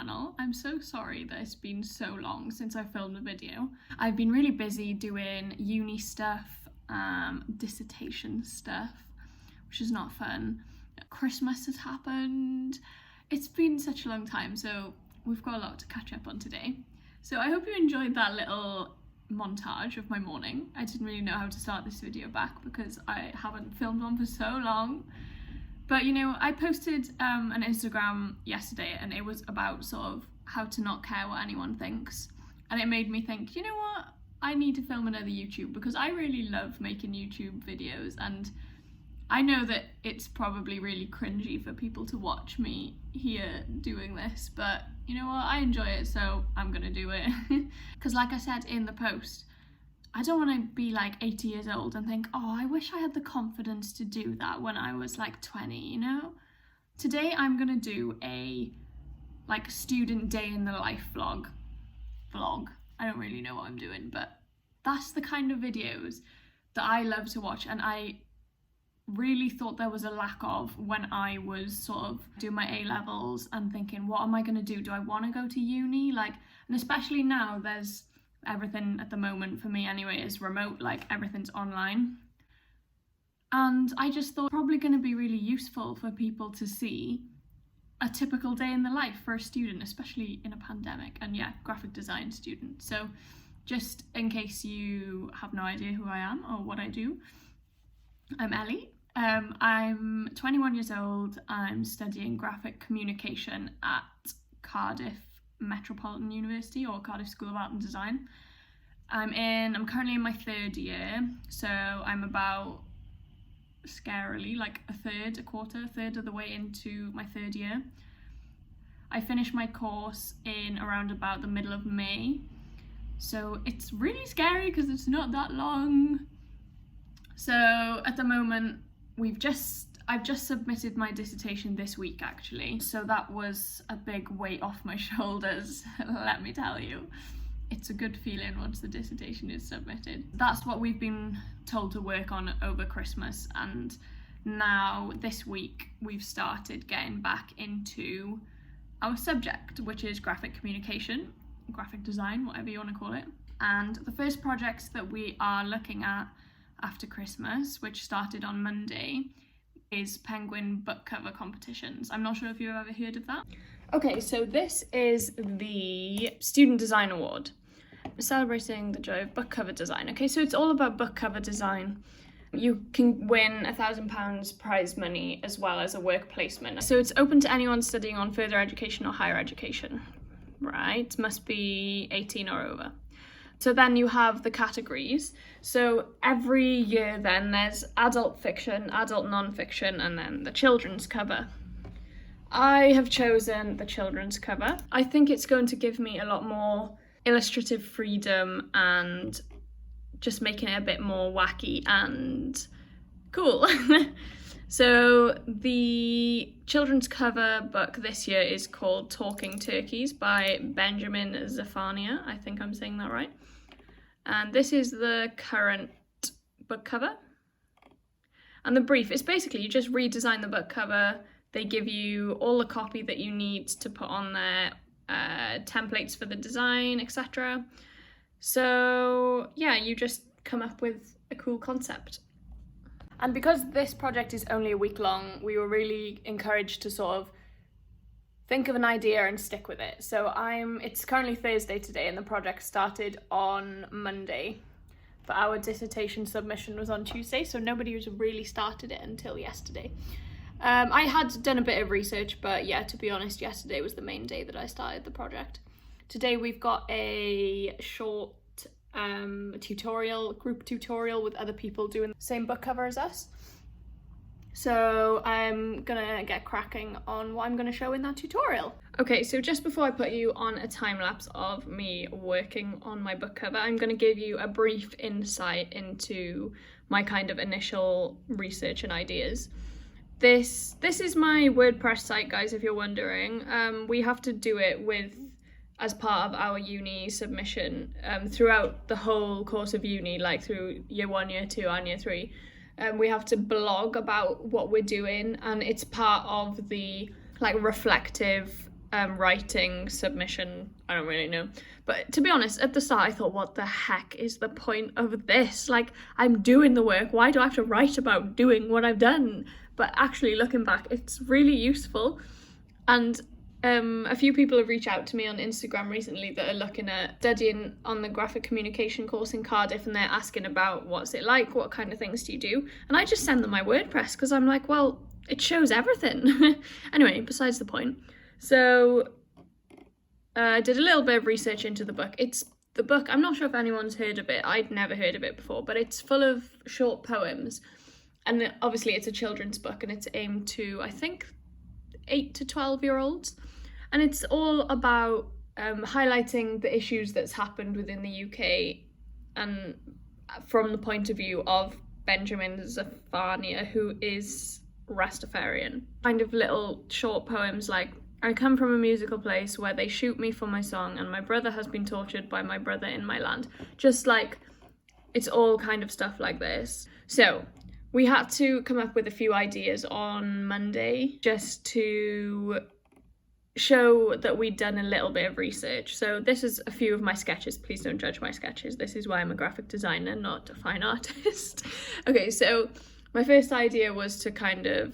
channel. I'm so sorry that it's been so long since I filmed a video. I've been really busy doing uni stuff, dissertation stuff, which is not fun. Christmas has happened. It's been such a long time, so we've got a lot to catch up on today. So I hope you enjoyed that little montage of my morning. I didn't really know how to start this video back because I haven't filmed one for so long. But you know, I posted an Instagram yesterday and it was about sort of how to not care what anyone thinks. And it made me think, you know what? I need to film another YouTube because I really love making YouTube videos, and I know that it's probably really cringy for people to watch me here doing this, but you know what? I enjoy it, so I'm gonna do it. Because like I said in the post, I don't want to be like 80 years old and think, oh, I wish I had the confidence to do that when I was like 20, you know? Today I'm gonna do a like student day in the life vlog. I don't really know what I'm doing, but that's the kind of videos that I love to watch, and I really thought there was a lack of when I was sort of doing my A-levels and thinking, what am I going to do? Do I want to go to uni? Like, and especially now, there's everything at the moment for me anyway is remote, like everything's online. And I just thought probably going to be really useful for people to see a typical day in the life for a student, especially in a pandemic, and yeah, graphic design student. So just in case you have no idea who I am or what I do, I'm Ellie. I'm 21 years old. I'm studying graphic communication at Cardiff Metropolitan University, or Cardiff School of Art and Design. I'm currently in my third year, so I'm about scarily like a third of the way into my third year. I finished my course in around about the middle of May, so it's really scary because it's not that long. So at the moment, I've just submitted my dissertation this week actually, so that was a big weight off my shoulders. Let me tell you, it's a good feeling once the dissertation is submitted. That's what we've been told to work on over Christmas, and now this week we've started getting back into our subject, which is graphic communication, graphic design, whatever you want to call it. And the first projects that we are looking at after Christmas, which started on Monday, is Penguin book cover competitions. I'm not sure if you've ever heard of that. Okay, so this is the Student Design Award, celebrating the joy of book cover design. Okay, so it's all about book cover design. You can win £1,000 prize money as well as a work placement. So it's open to anyone studying on further education or higher education, right? Must be 18 or over. So then you have the categories. So every year then there's adult fiction, adult non-fiction, and then the children's cover. I have chosen the children's cover. I think it's going to give me a lot more illustrative freedom and just making it a bit more wacky and cool. So the children's cover book this year is called Talking Turkeys by Benjamin Zafania. I think I'm saying that right. And this is the current book cover. And the brief is basically you just redesign the book cover. They give you all the copy that you need to put on there, templates for the design, etc. So yeah, you just come up with a cool concept. And because this project is only a week long, we were really encouraged to sort of think of an idea and stick with it. So it's currently Thursday today and the project started on Monday, but our dissertation submission was on Tuesday, so nobody has really started it until yesterday. I had done a bit of research, but yeah, to be honest, yesterday was the main day that I started the project. Today we've got a short group tutorial with other people doing the same book cover as us. So I'm gonna get cracking on what I'm gonna show in that tutorial. Okay, so just before I put you on a time lapse of me working on my book cover, I'm gonna give you a brief insight into my kind of initial research and ideas. This is my WordPress site, guys, if you're wondering. We have to do it as part of our uni submission throughout the whole course of uni, like through year 1, year 2 and year 3. We have to blog about what we're doing, and it's part of the like reflective writing submission. I don't really know. But to be honest, at the start I thought, what the heck is the point of this? Like, I'm doing the work, why do I have to write about doing what I've done? But actually, looking back, it's really useful. And a few people have reached out to me on Instagram recently that are looking at studying on the graphic communication course in Cardiff, and they're asking about what's it like, what kind of things do you do? And I just send them my WordPress because I'm like, well, it shows everything. Anyway, besides the point. So I did a little bit of research into the book. The book, I'm not sure if anyone's heard of it. I'd never heard of it before, but it's full of short poems. And obviously it's a children's book, and it's aimed to, I think, 8 to 12-year-olds. And it's all about highlighting the issues that's happened within the UK, and from the point of view of Benjamin Zephaniah, who is Rastafarian. Kind of little short poems like, I come from a musical place where they shoot me for my song, and my brother has been tortured by my brother in my land. Just like, it's all kind of stuff like this. So we had to come up with a few ideas on Monday just to show that we'd done a little bit of research. So this is a few of my sketches. Please don't judge my sketches. This is why I'm a graphic designer, not a fine artist. Okay, so my first idea was to kind of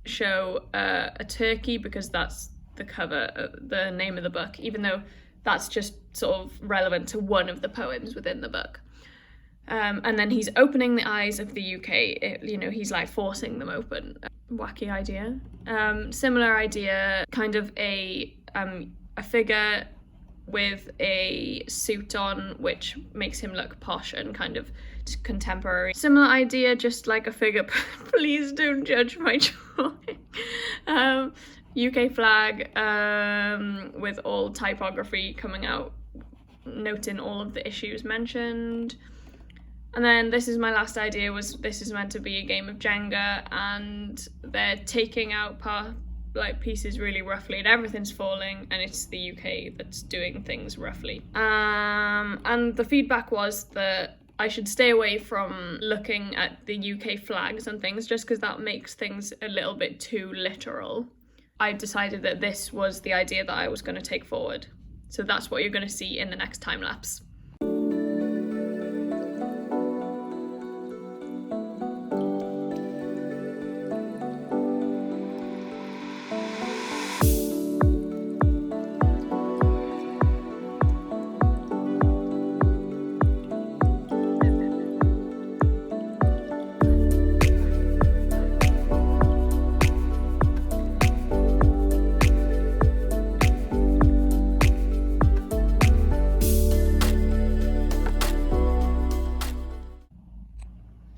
show a turkey, because that's the cover, the name of the book, even though that's just sort of relevant to one of the poems within the book. And then he's opening the eyes of the UK, he's like forcing them open. Wacky idea. Similar idea, kind of a figure with a suit on, which makes him look posh and kind of contemporary. Similar idea, just like a figure. Please don't judge my drawing. UK flag with all typography coming out, noting all of the issues mentioned. And then this is my last idea, this is meant to be a game of Jenga, and they're taking out pieces really roughly, and everything's falling, and it's the UK that's doing things roughly. And the feedback was that I should stay away from looking at the UK flags and things, just because that makes things a little bit too literal. I decided that this was the idea that I was going to take forward. So that's what you're going to see in the next time lapse.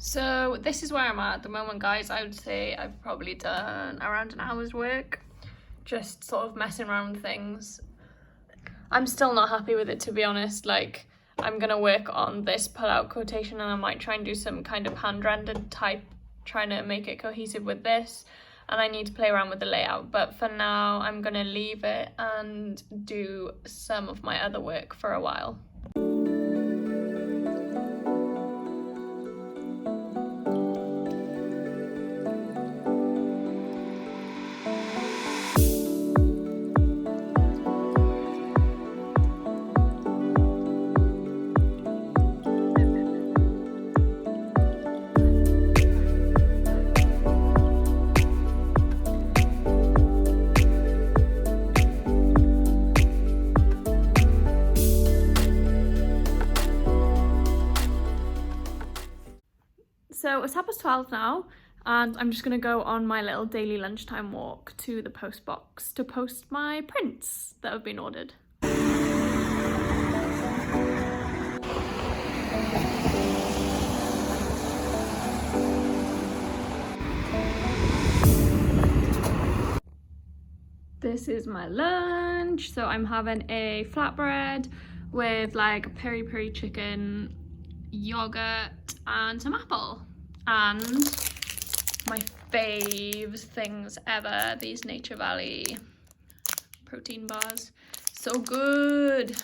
So this is where I'm at the moment, guys. I would say I've probably done around an hour's work, just sort of messing around with things. I'm still not happy with it, to be honest. Like, I'm gonna work on this pull-out quotation, and I might try and do some kind of hand-rendered type, trying to make it cohesive with this, and I need to play around with the layout. But for now, I'm gonna leave it and do some of my other work for a while. So it's 12:30 now, and I'm just going to go on my little daily lunchtime walk to the post box to post my prints that have been ordered. This is my lunch. So I'm having a flatbread with like peri peri chicken, yogurt and some apple, and my faves things ever, these Nature Valley protein bars. So good.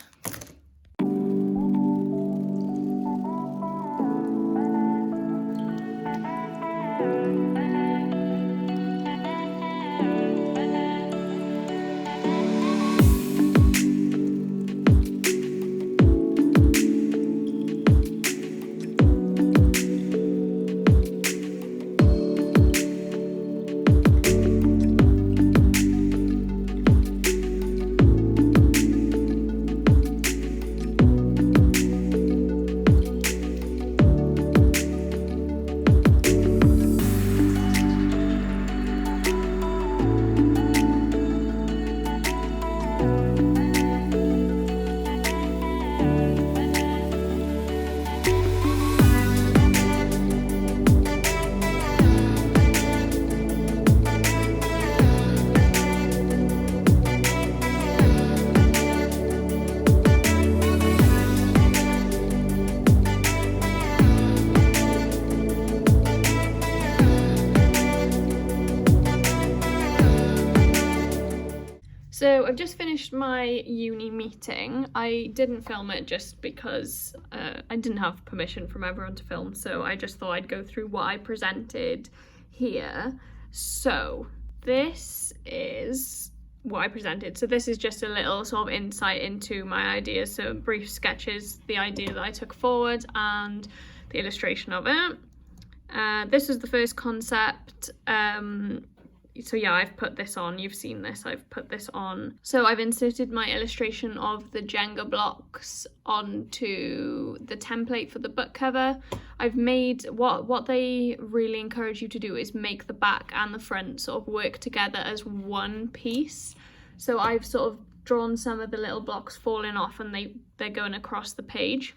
my uni meeting. I didn't film it just because I didn't have permission from everyone to film, so I just thought I'd go through what I presented here. So this is what I presented. So this is just a little sort of insight into my ideas, so brief sketches, the idea that I took forward and the illustration of it. This was the first concept. So yeah, I've put this on, you've seen this, I've put this on. So I've inserted my illustration of the Jenga blocks onto the template for the book cover. I've made, what they really encourage you to do is make the back and the front sort of work together as one piece. So I've sort of drawn some of the little blocks falling off and they're going across the page.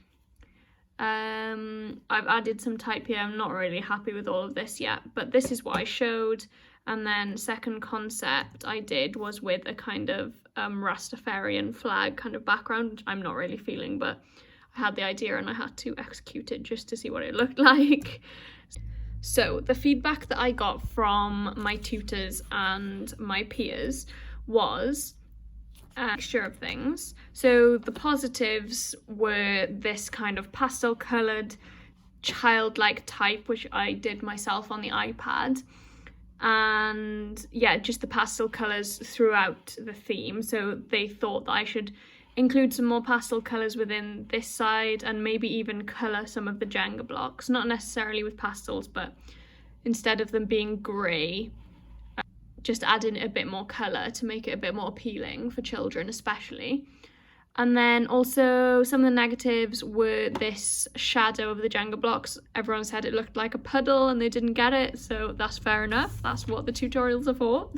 I've added some type here. I'm not really happy with all of this yet, but this is what I showed. And then second concept I did was with a kind of Rastafarian flag kind of background, which I'm not really feeling, but I had the idea and I had to execute it just to see what it looked like. So the feedback that I got from my tutors and my peers was a mixture of things. So the positives were this kind of pastel coloured childlike type, which I did myself on the iPad. And yeah, just the pastel colours throughout the theme. So they thought that I should include some more pastel colours within this side and maybe even colour some of the Jenga blocks, not necessarily with pastels, but instead of them being grey, just add in a bit more colour to make it a bit more appealing for children especially. And then also some of the negatives were this shadow of the Jenga blocks. Everyone said it looked like a puddle and they didn't get it, so that's fair enough. That's what the tutorials are for.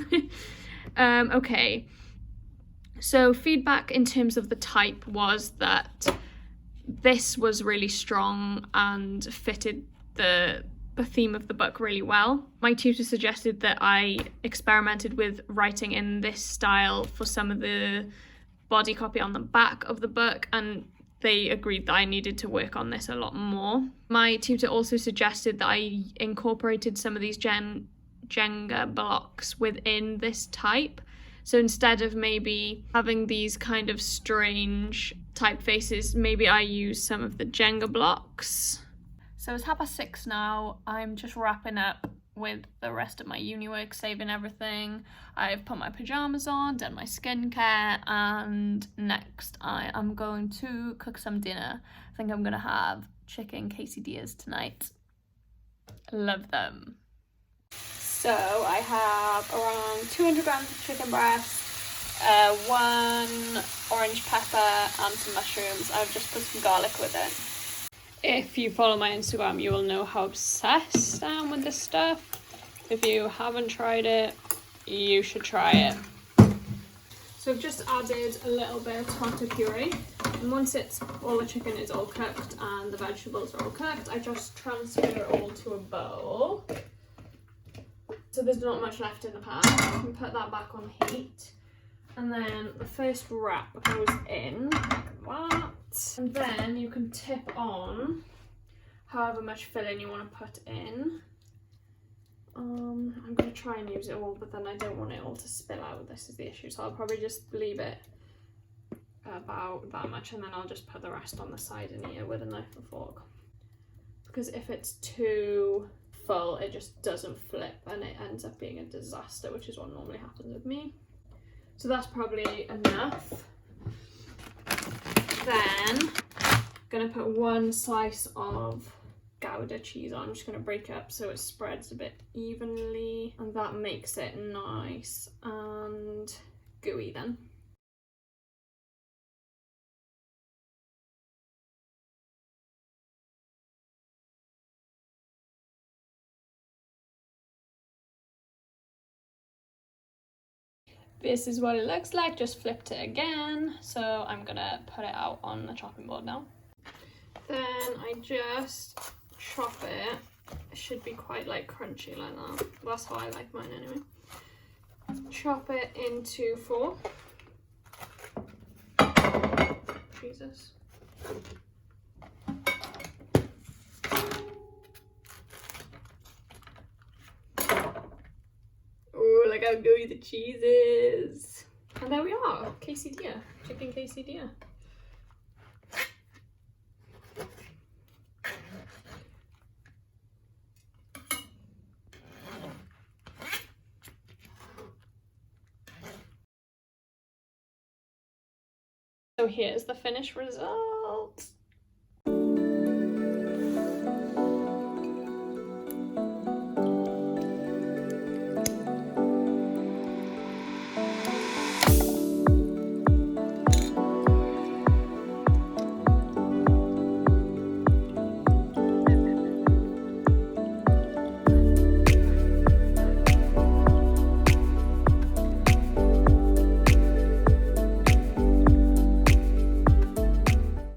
Okay, so feedback in terms of the type was that this was really strong and fitted the theme of the book really well. My tutor suggested that I experimented with writing in this style for some of the body copy on the back of the book, and they agreed that I needed to work on this a lot more. My tutor also suggested that I incorporated some of these Jenga blocks within this type. So instead of maybe having these kind of strange typefaces, maybe I use some of the Jenga blocks. So it's 6:30 now. I'm just wrapping up with the rest of my uni work, saving everything. I've put my pajamas on, done my skincare, and next I am going to cook some dinner. I think I'm gonna have chicken quesadillas tonight. Love them. So I have around 200 grams of chicken breast, 1 orange pepper and some mushrooms. I've just put some garlic with it. If you follow my Instagram, you will know how obsessed I am with this stuff. If you haven't tried it, you should try it. So I've just added a little bit of tomato puree, and once all the chicken is all cooked and the vegetables are all cooked, I just transfer it all to a bowl. So there's not much left in the pan. I can put that back on heat. And then the first wrap goes in like that. And then you can tip on however much filling you want to put in. I'm going to try and use it all, but then I don't want it all to spill out. This is the issue. So I'll probably just leave it about that much, and then I'll just put the rest on the side and eat it with a knife and fork. Because if it's too full, it just doesn't flip and it ends up being a disaster, which is what normally happens with me. So that's probably enough. Then I'm gonna put 1 slice of Gouda cheese on. I'm just gonna break it up so it spreads a bit evenly, and that makes it nice and gooey then. This is what it looks like, just flipped it again. So I'm gonna put it out on the chopping board now. Then I just chop it. It should be quite like crunchy like that. That's how I like mine anyway. Chop it into 4. Jesus. Look how gooey the cheese is. And there we are, quesadilla, chicken quesadilla. So here's the finished result.